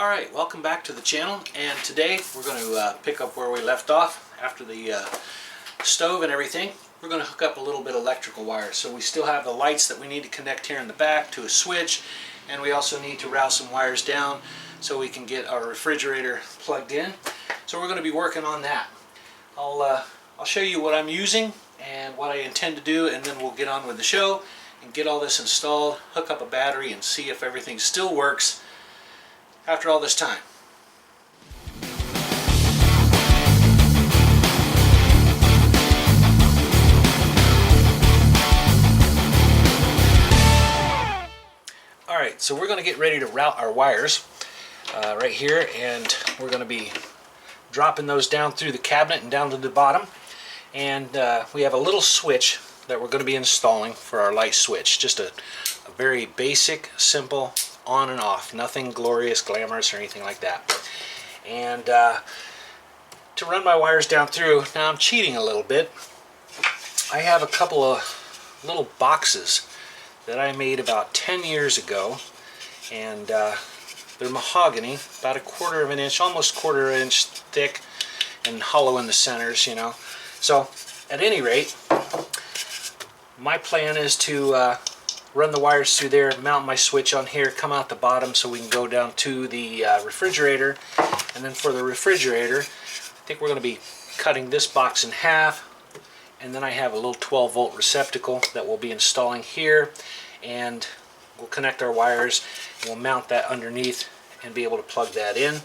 Alright, welcome back to the channel, and today we're going to pick up where we left off after the stove and everything. We're going to hook up a little bit of electrical wire. So we still have the lights that we need to connect here in the back to a switch, and we also need to route some wires down so we can get our refrigerator plugged in. So we're going to be working on that. I'll show you what I'm using and what I intend to do, and then we'll get on with the show and get all this installed, hook up a battery, and see if everything still works after all this time. Alright, so we're going to get ready to route our wires right here, and we're going to be dropping those down through the cabinet and down to the bottom. And we have a little switch that we're going to be installing for our light switch. Just a very basic, simple on and off, nothing glorious, glamorous, or anything like that. And to run my wires down through, now I'm cheating a little bit. I have a couple of little boxes that I made about 10 years ago, and they're mahogany, about 1/4 of an inch, almost 1/4 inch thick, and hollow in the centers, you know. So at any rate, my plan is to run the wires through there, mount my switch on here, come out the bottom so we can go down to the refrigerator. And then for the refrigerator, I think we're going to be cutting this box in half, and then I have a little 12-volt receptacle that we'll be installing here, and we'll connect our wires and we'll mount that underneath and be able to plug that in.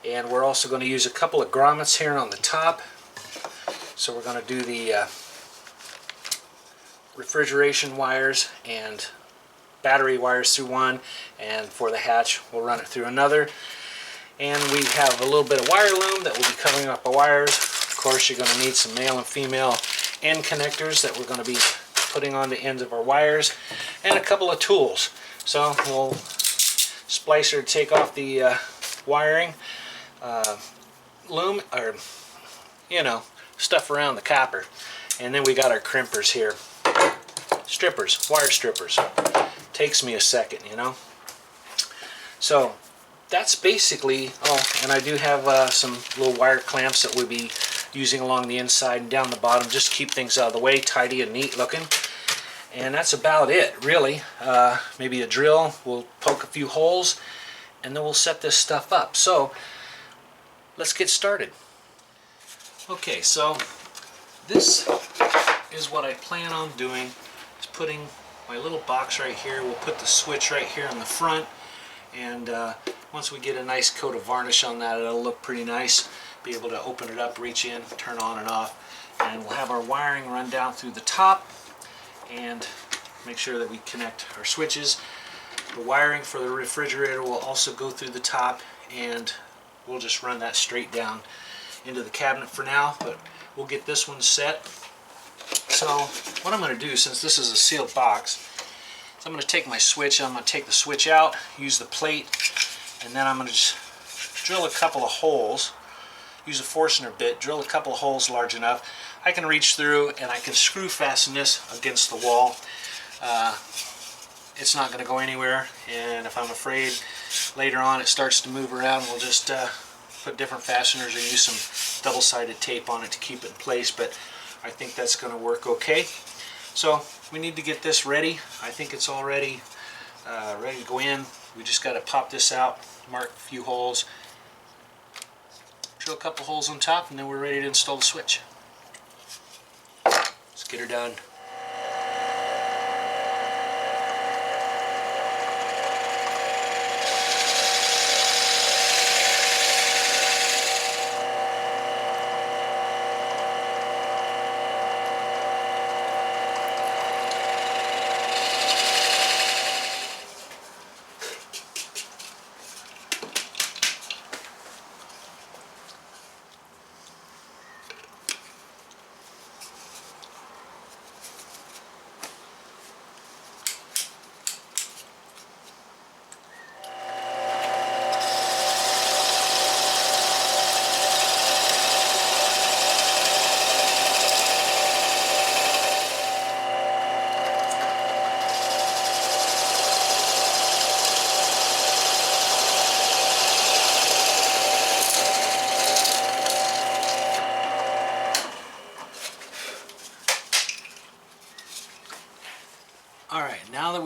And we're also going to use a couple of grommets here on the top. So we're going to do the refrigeration wires and battery wires through one, and for the hatch we'll run it through another. And we have a little bit of wire loom that will be covering up our wires. Of course, you're going to need some male and female end connectors that we're going to be putting on the ends of our wires, and a couple of tools. So we'll splicer to take off the wiring, loom, or you know, stuff around the copper. And then we got our crimpers here. Strippers, wire strippers. Takes me a second, you know. So that's basically, oh, and I do have some little wire clamps that we'll be using along the inside and down the bottom, just to keep things out of the way, tidy and neat looking. And that's about it, really. Maybe a drill, we'll poke a few holes, and then we'll set this stuff up. So let's get started. Okay, so this is what I plan on doing, is putting my little box right here. We'll put the switch right here in the front, and once we get a nice coat of varnish on that, it'll look pretty nice. Be able to open it up, reach in, turn on and off, and we'll have our wiring run down through the top and make sure that we connect our switches. The wiring for the refrigerator will also go through the top, and we'll just run that straight down into the cabinet for now, but we'll get this one set. So what I'm going to do, since this is a sealed box, is I'm going to take my switch, I'm going to take the switch out, use the plate, and then I'm going to just drill a couple of holes, use a Forstner bit, drill a couple of holes large enough. I can reach through and I can screw fasten this against the wall. It's not going to go anywhere, and if I'm afraid later on it starts to move around, we'll just put different fasteners or use some double-sided tape on it to keep it in place, but I think that's going to work okay. So we need to get this ready. I think it's already ready to go in. We just got to pop this out, mark a few holes, drill a couple holes on top, and then we're ready to install the switch. Let's get her done.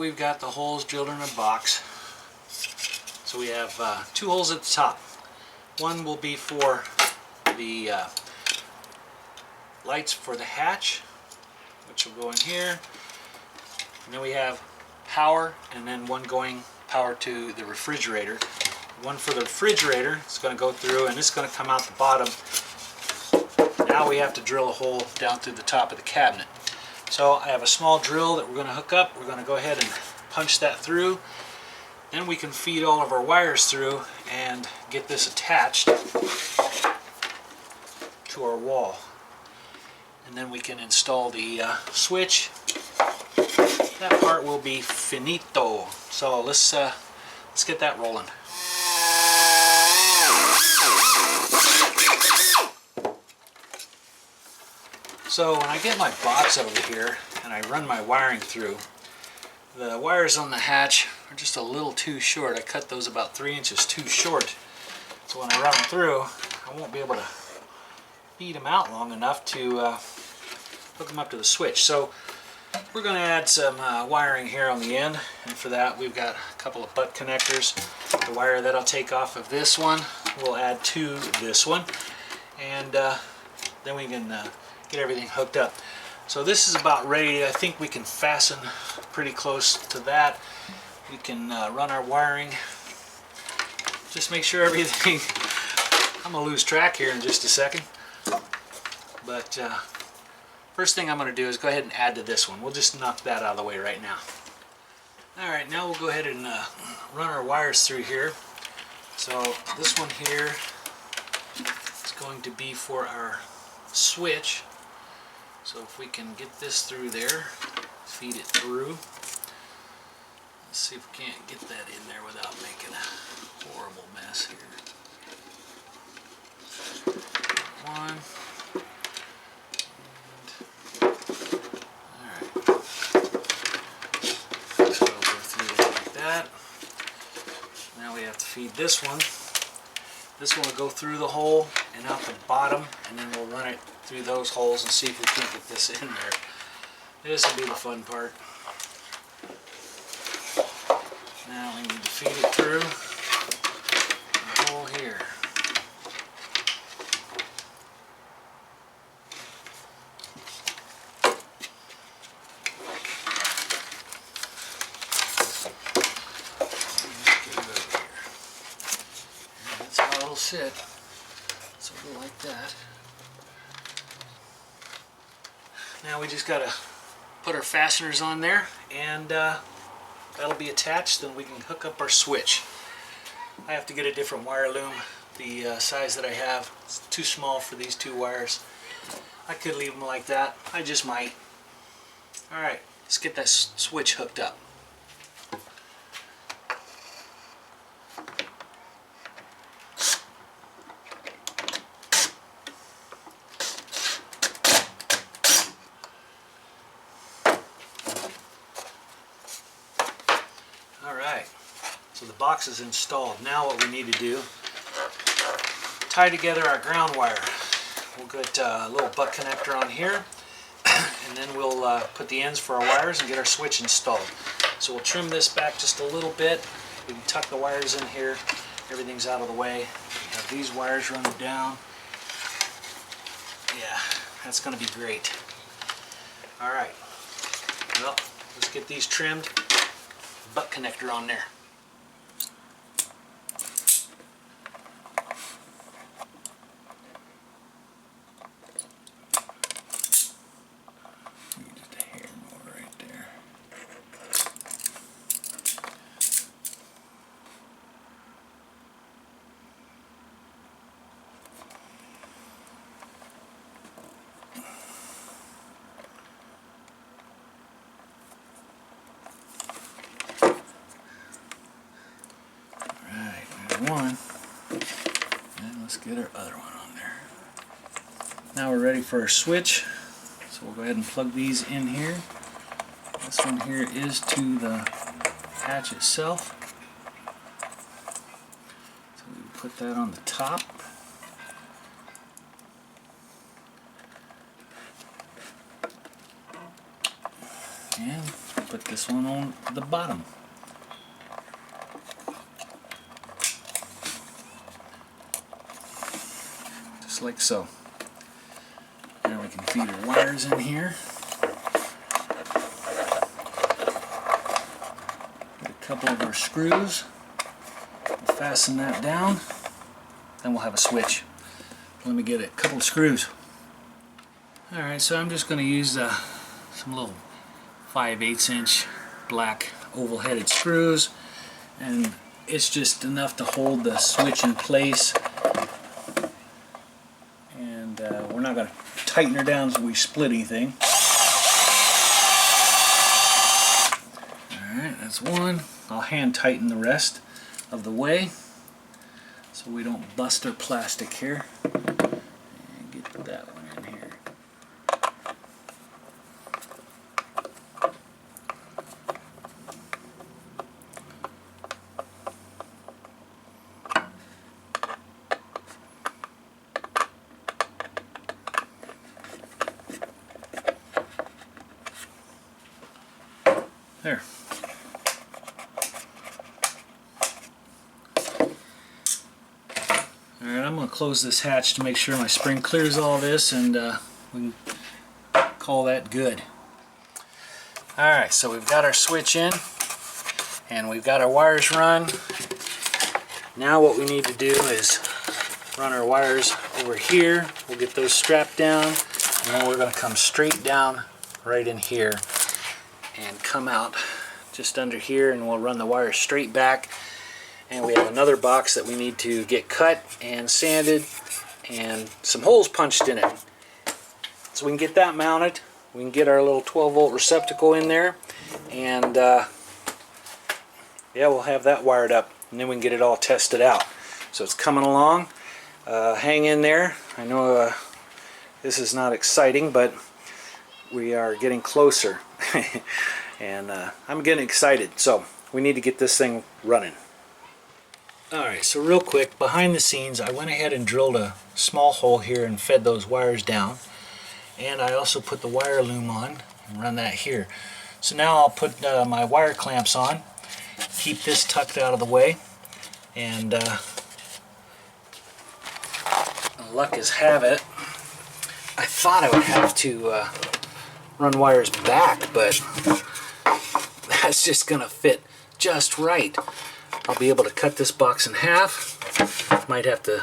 we've got the holes drilled in a box. So we have 2 holes at the top. One will be for the lights for the hatch, which will go in here. And then we have power, and then one going power to the refrigerator. One for the refrigerator is going to go through, and it's going to come out the bottom. Now we have to drill a hole down through the top of the cabinet. So I have a small drill that we're going to hook up. We're going to go ahead and punch that through. Then we can feed all of our wires through and get this attached to our wall. And then we can install the switch. That part will be finito. So let's get that rolling. So when I get my box over here and I run my wiring through, the wires on the hatch are just a little too short. I cut those about 3 inches too short. So when I run them through, I won't be able to feed them out long enough to hook them up to the switch. So we're going to add some wiring here on the end, and for that we've got a couple of butt connectors. The wire that I'll take off of this one we'll add to this one, and then we can get everything hooked up. So this is about ready. I think we can fasten pretty close to that. We can run our wiring. Just make sure everything, I'm going to lose track here in just a second. But first thing I'm going to do is go ahead and add to this one. We'll just knock that out of the way right now. Alright, now we'll go ahead and run our wires through here. So this one here is going to be for our switch. So if we can get this through there, feed it through. Let's see if we can't get that in there without making a horrible mess here. One. Alright. So we'll go through there like that. Now we have to feed this one. This one will go through the hole and out the bottom, and then we'll run it through those holes and see if we can't get this in there. This will be the fun part. Now we need to feed it through the hole here. That's how it'll sit. So we'll go like that. Now we just got to put our fasteners on there, and that'll be attached. Then we can hook up our switch. I have to get a different wire loom. The size that I have is too small for these 2 wires. I could leave them like that. I just might. Alright, let's get that switch hooked up. Alright, so the box is installed. Now what we need to do, tie together our ground wire. We'll get a little butt connector on here, and then we'll put the ends for our wires and get our switch installed. So we'll trim this back just a little bit. We can tuck the wires in here. Everything's out of the way. We have these wires running down. Yeah, that's going to be great. Alright, well, let's get these trimmed. Butt connector on there. Just a hair more right there. One, and let's get our other one on there. Now we're ready for our switch, so we'll go ahead and plug these in here. This one here is to the hatch itself, so we put that on the top. And put this one on the bottom. Just like so. Now we can feed our wires in here. Get a couple of our screws. Fasten that down. Then we'll have a switch. Let me get a couple of screws. Alright, so I'm just going to use some little 5/8 inch black oval headed screws, and it's just enough to hold the switch in place, and we're not going to tighten her down so we split anything. Alright, that's one. I'll hand tighten the rest of the way so we don't bust our plastic here. And get that one in here. There. Alright, I'm going to close this hatch to make sure my spring clears all this, and we can call that good. Alright, so we've got our switch in, and we've got our wires run. Now what we need to do is run our wires over here. We'll get those strapped down, and then we're going to come straight down right in here and come out just under here, and we'll run the wires straight back. And we have another box that we need to get cut and sanded and some holes punched in it. So we can get that mounted. We can get our little 12-volt receptacle in there, and yeah, we'll have that wired up, and then we can get it all tested out. So it's coming along. Hang in there. I know this is not exciting, but we are getting closer. And I'm getting excited. So we need to get this thing running. Alright, so real quick, behind the scenes, I went ahead and drilled a small hole here and fed those wires down. And I also put the wire loom on and run that here. So now I'll put my wire clamps on, keep this tucked out of the way, and luck as have it, I thought I would have to run wires back, but that's just going to fit just right. I'll be able to cut this box in half. Might have to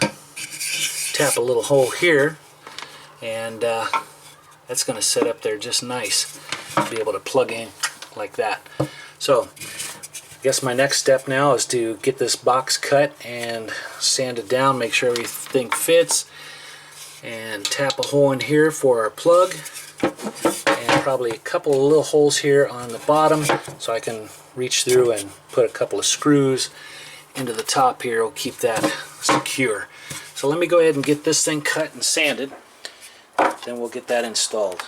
tap a little hole here, and that's going to set up there just nice. I'll be able to plug in like that. So I guess my next step now is to get this box cut and sand it down, make sure everything fits, and tap a hole in here for our plug, and probably a couple of little holes here on the bottom so I can reach through and put a couple of screws into the top here. Will keep that secure. So let me go ahead and get this thing cut and sanded, then we'll get that installed.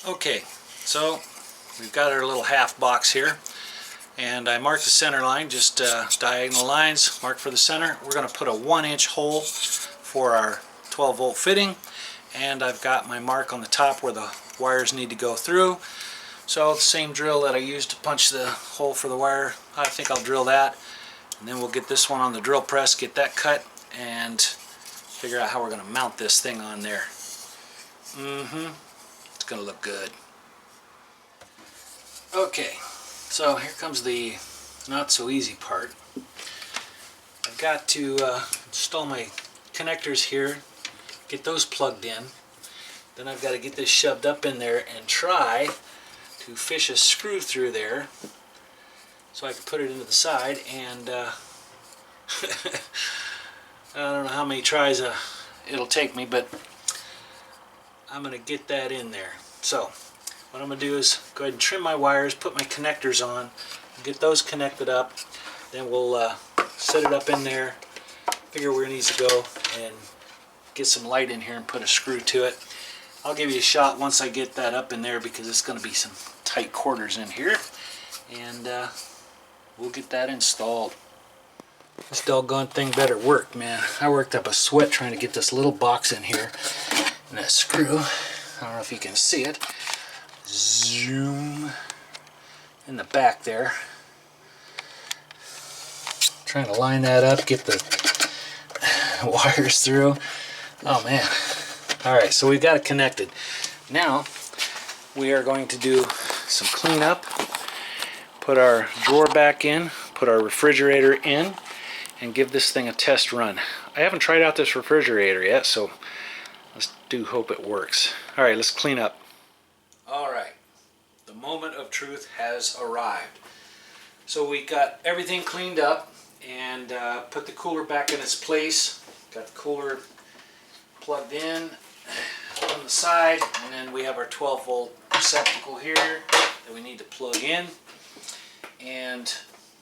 Okay, so we've got our little half box here, and I marked the center line, just diagonal lines, marked for the center. We're going to put a 1-inch hole for our 12-volt fitting, and I've got my mark on the top where the wires need to go through. So the same drill that I used to punch the hole for the wire, I think I'll drill that, and then we'll get this one on the drill press, get that cut, and figure out how we're going to mount this thing on there. It's going to look good. Okay, so here comes the not so easy part. I've got to install my connectors here, get those plugged in. Then I've got to get this shoved up in there and try to fish a screw through there so I can put it into the side, and I don't know how many tries it'll take me, but I'm going to get that in there. So what I'm going to do is go ahead and trim my wires, put my connectors on, get those connected up, then we'll set it up in there, figure where it needs to go, and get some light in here and put a screw to it, I'll give you a shot once I get that up in there, because it's going to be some tight quarters in here, and we'll get that installed. This doggone thing better work, man. I worked up a sweat trying to get this little box in here, and that screw, I don't know if you can see it, zoom in the back there. Trying to line that up, get the wires through. Oh man. Alright, so we've got it connected. Now we are going to do some cleanup, put our drawer back in, put our refrigerator in, and give this thing a test run. I haven't tried out this refrigerator yet, so let's hope it works. Alright, let's clean up. Alright, the moment of truth has arrived. So we got everything cleaned up and put the cooler back in its place. Got the cooler plugged in on the side, and then we have our 12-volt receptacle here that we need to plug in. And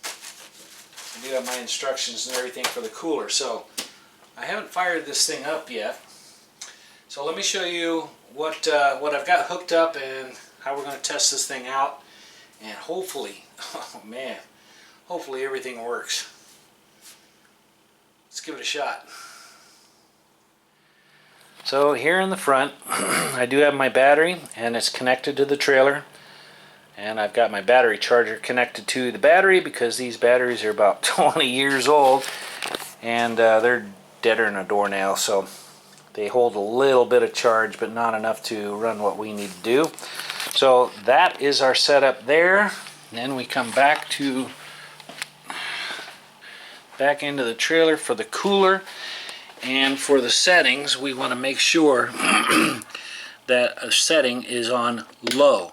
I do have my instructions and everything for the cooler. So I haven't fired this thing up yet. So let me show you what I've got hooked up and how we're going to test this thing out. And hopefully, oh man, hopefully everything works. Let's give it a shot. So here in the front, I do have my battery, and it's connected to the trailer. And I've got my battery charger connected to the battery, because these batteries are about 20 years old, and they're deader than a doornail, so they hold a little bit of charge, but not enough to run what we need to do. So that is our setup there. And then we come back into the trailer for the cooler, and for the settings we want to make sure that a setting is on low.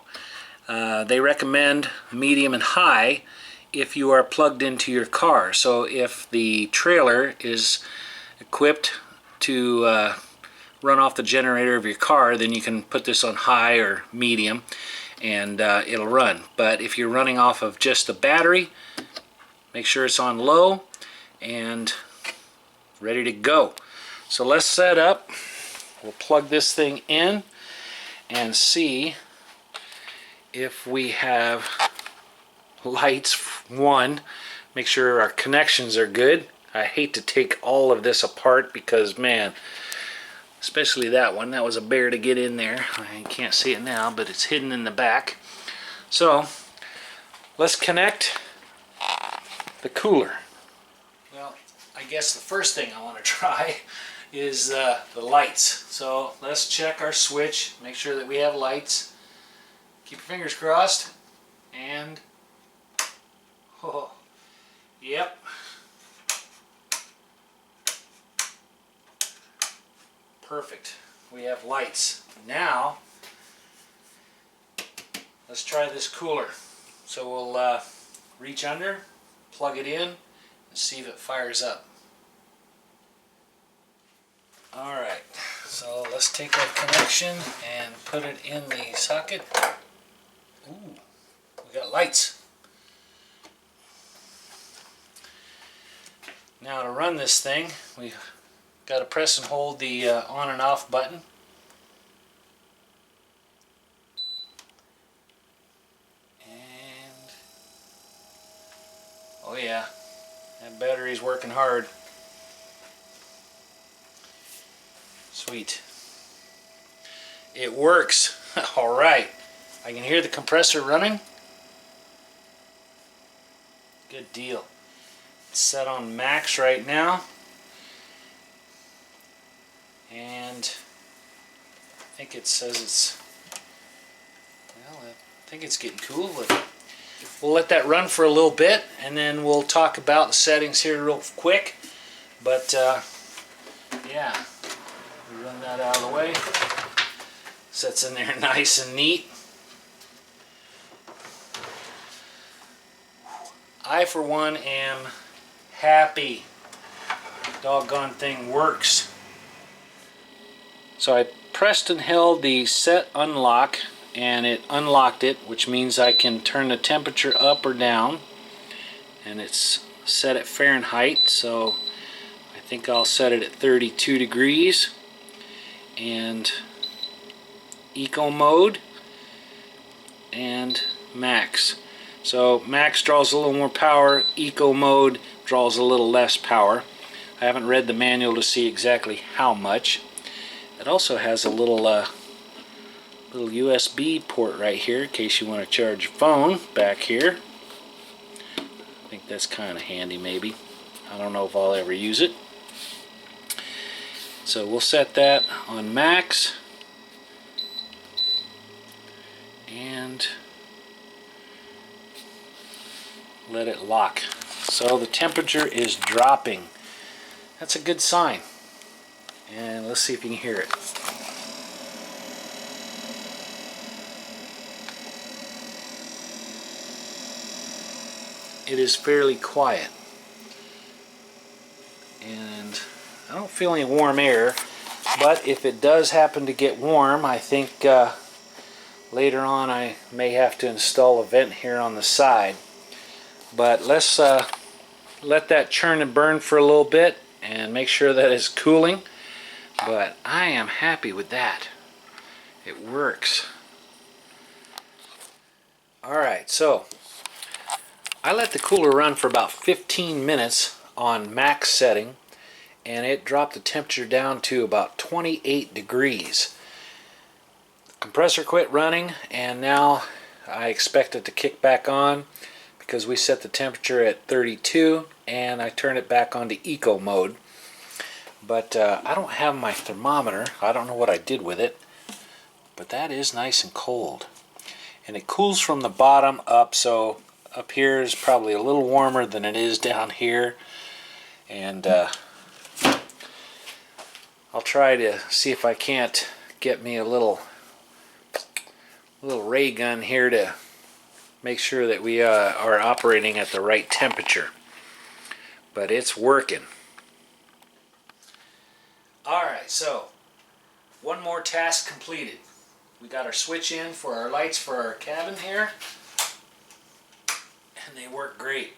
They recommend medium and high if you are plugged into your car. So if the trailer is equipped to run off the generator of your car, then you can put this on high or medium, and it'll run. But if you're running off of just the battery, make sure it's on low and ready to go. So let's set up. We'll plug this thing in and see if we have lights. One, make sure our connections are good. I hate to take all of this apart because, man, especially that one, that was a bear to get in there. I can't see it now, but it's hidden in the back. So let's connect the cooler. Well, I guess the first thing I want to try is the lights. So let's check our switch, make sure that we have lights. Keep your fingers crossed, and oh, yep. Perfect. We have lights. Now let's try this cooler. So we'll reach under, plug it in, and see if it fires up. Alright, so let's take our connection and put it in the socket. Ooh, we got lights. Now to run this thing, we've got to press and hold the on and off button. And oh yeah, that battery's working hard. Sweet. It works. Alright. I can hear the compressor running. Good deal. It's set on max right now. And I think it says it's, well, I think it's getting cool. We'll let that run for a little bit, and then we'll talk about the settings here real quick. But yeah, we run that out of the way. Sets in there nice and neat. I, for one, am happy. Doggone thing works. So I pressed and held the set unlock, and it unlocked it, which means I can turn the temperature up or down. And it's set at Fahrenheit, so I think I'll set it at 32 degrees. And Eco mode, and max. So max draws a little more power, eco mode draws a little less power. I haven't read the manual to see exactly how much. It also has a little little USB port right here in case you want to charge your phone back here. I think that's kind of handy maybe. I don't know if I'll ever use it. So we'll set that on max and let it lock. So the temperature is dropping. That's a good sign. And let's see if you can hear it. It is fairly quiet. And I don't feel any warm air, but if it does happen to get warm, I think later on I may have to install a vent here on the side. But let's let that churn and burn for a little bit and make sure that it's cooling. But I am happy with that. It works. Alright, so I let the cooler run for about 15 minutes on max setting, and it dropped the temperature down to about 28 degrees. The compressor quit running, and now I expect it to kick back on because we set the temperature at 32 and I turned it back onto eco mode. But I don't have my thermometer. I don't know what I did with it, but that is nice and cold. And it cools from the bottom up, so up here is probably a little warmer than it is down here. And I'll try to see if I can't get me a little ray gun here to make sure that we are operating at the right temperature. But it's working. Alright, so one more task completed. We got our switch in for our lights for our cabin here, and they work great.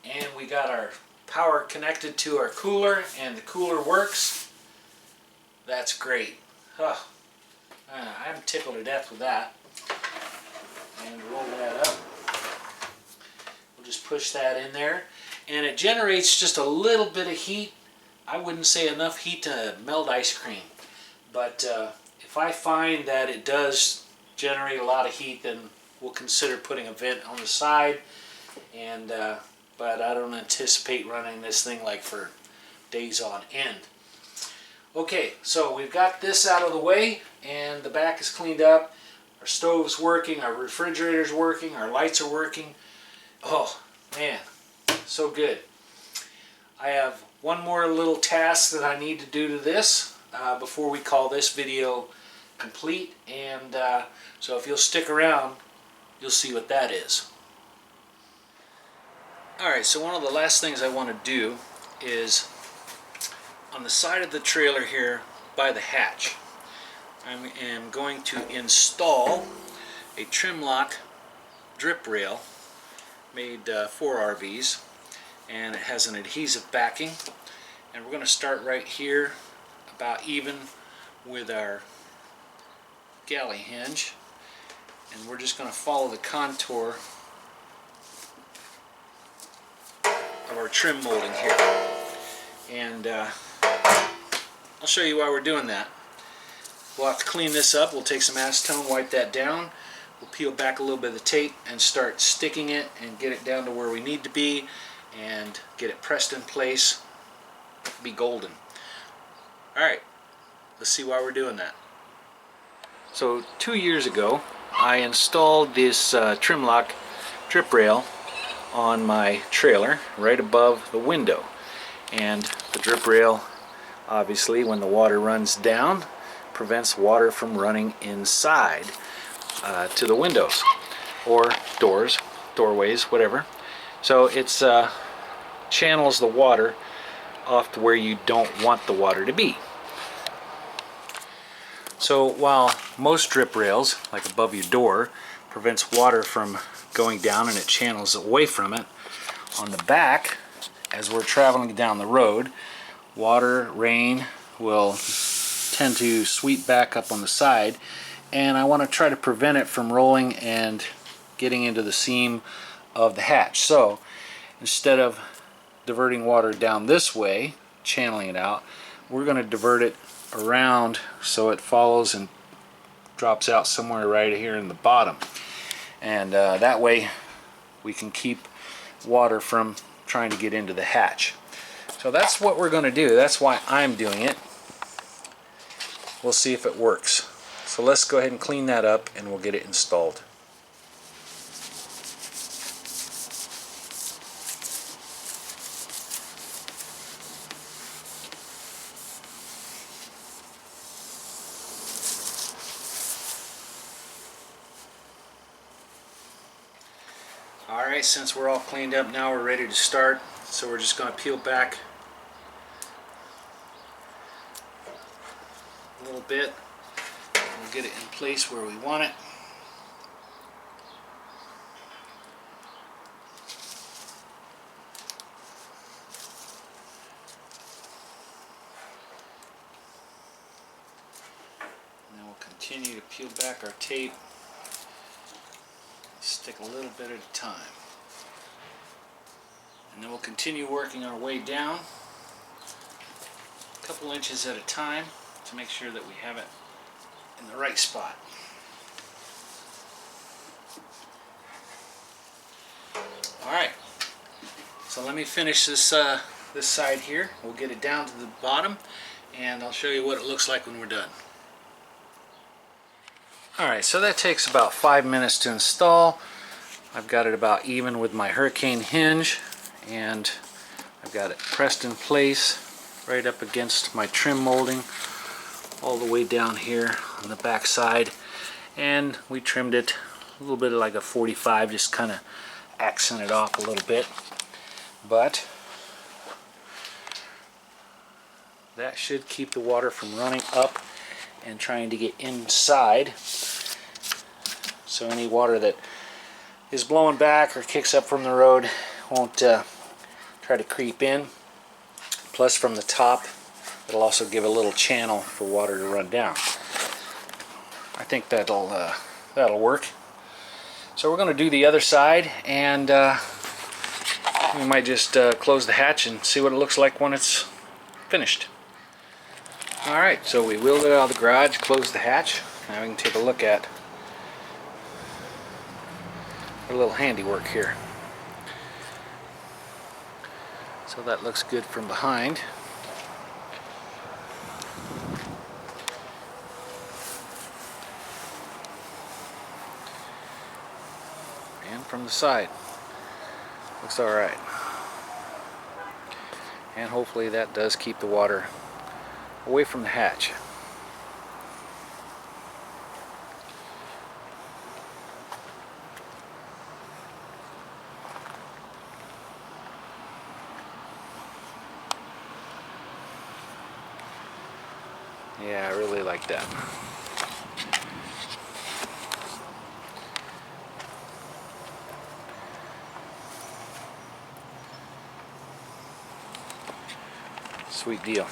And we got our power connected to our cooler, and the cooler works. That's great. Oh, I'm tickled to death with that. And roll that up. We'll just push that in there, and it generates just a little bit of heat. I wouldn't say enough heat to melt ice cream, but if I find that it does generate a lot of heat, then we'll consider putting a vent on the side. And but I don't anticipate running this thing like for days on end. Okay, so we've got this out of the way, and the back is cleaned up. Our stove's working, our refrigerator's working, our lights are working. Oh man, so good. I have one more little task that I need to do to this before we call this video complete, and so if you'll stick around, you'll see what that is. Alright, so one of the last things I want to do is on the side of the trailer here by the hatch, I am going to install a trim lock drip rail made for RVs, and it has an adhesive backing, and we're going to start right here about even with our galley hinge, and we're just going to follow the contour of our trim molding here. And I'll show you why we're doing that. We'll have to clean this up. We'll take some acetone, wipe that down. We'll peel back a little bit of the tape and start sticking it and get it down to where we need to be and get it pressed in place. Be golden. Alright, let's see why we're doing that. So 2 years ago I installed this trim lock drip rail on my trailer right above the window, and the drip rail, obviously when the water runs down, prevents water from running inside to the windows or doors, doorways, whatever. So it's channels the water off to where you don't want the water to be. So while most drip rails, like above your door, prevents water from going down and it channels away from it, on the back, as we're traveling down the road, water, rain will tend to sweep back up on the side and I want to try to prevent it from rolling and getting into the seam of the hatch. So instead of diverting water down this way, channeling it out, we're going to divert it around so it follows and drops out somewhere right here in the bottom, and that way we can keep water from trying to get into the hatch. So that's what we're going to do. That's why I'm doing it. We'll see if it works. So let's go ahead and clean that up and we'll get it installed. Alright, since we're all cleaned up now, we're ready to start. So we're just going to peel back a little bit. We'll get it in place where we want it. And then we'll continue to peel back our tape. Stick a little bit at a time. And then we'll continue working our way down a couple inches at a time to make sure that we have it in the right spot. Alright, so let me finish this this side here. We'll get it down to the bottom and I'll show you what it looks like when we're done. Alright, so that takes about 5 minutes to install. I've got it about even with my hurricane hinge, and I've got it pressed in place right up against my trim molding all the way down here on the back side, and we trimmed it a little bit like a 45, just kind of accent it off a little bit, but that should keep the water from running up and trying to get inside. So any water that is blowing back or kicks up from the road won't try to creep in. Plus from the top, it'll also give a little channel for water to run down. I think that'll work. So we're going to do the other side, and we might just close the hatch and see what it looks like when it's finished. Alright, so we wheeled it out of the garage, closed the hatch. Now we can take a look at our little handiwork here. So that looks good from behind. And from the side. Looks alright. And hopefully that does keep the water away from the hatch. Yeah, I really like that. Sweet deal.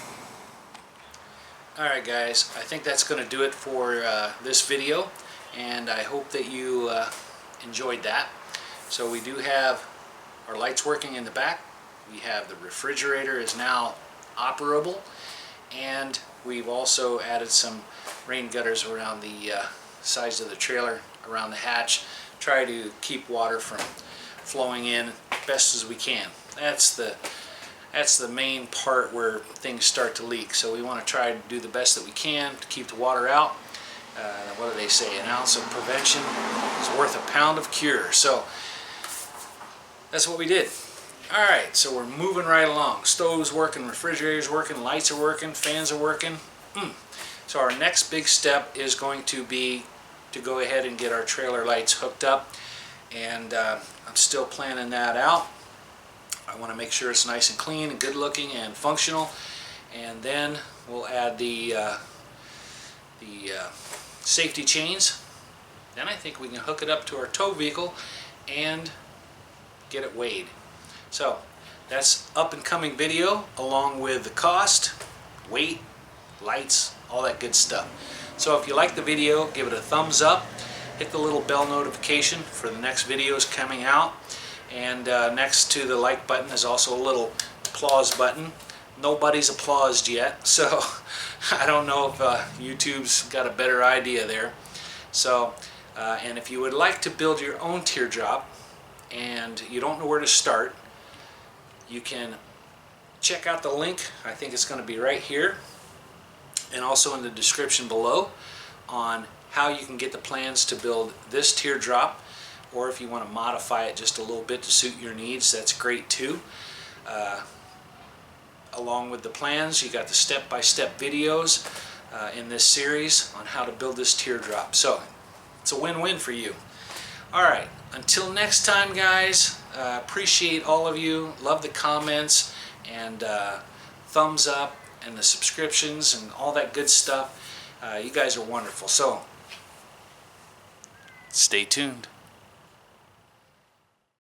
Alright guys, I think that's going to do it for this video, and I hope that you enjoyed that. So we do have our lights working in the back. We have the refrigerator is now operable, and we've also added some rain gutters around the sides of the trailer, around the hatch. Try to keep water from flowing in best as we can. That's the main part where things start to leak. So we want to try to do the best that we can to keep the water out. What do they say? An ounce of prevention is worth a pound of cure. So that's what we did. Alright, so we're moving right along. Stove's working, refrigerator's working, lights are working, fans are working. So our next big step is going to be to go ahead and get our trailer lights hooked up. And I'm still planning that out. I want to make sure it's nice and clean and good looking and functional, and then we'll add the safety chains. Then I think we can hook it up to our tow vehicle and get it weighed. So that's up and coming video, along with the cost, weight, lights, all that good stuff. So if you like the video, give it a thumbs up. Hit the little bell notification for the next videos coming out. And next to the like button is also a little applause button. Nobody's applauded yet, so I don't know if YouTube's got a better idea there. So, and if you would like to build your own teardrop and you don't know where to start, you can check out the link. I think it's going to be right here and also in the description below on how you can get the plans to build this teardrop, or if you want to modify it just a little bit to suit your needs, that's great too. Along with the plans, you got the step-by-step videos in this series on how to build this teardrop. So it's a win-win for you. Alright, until next time guys, appreciate all of you, love the comments and thumbs up and the subscriptions and all that good stuff. You guys are wonderful. So stay tuned.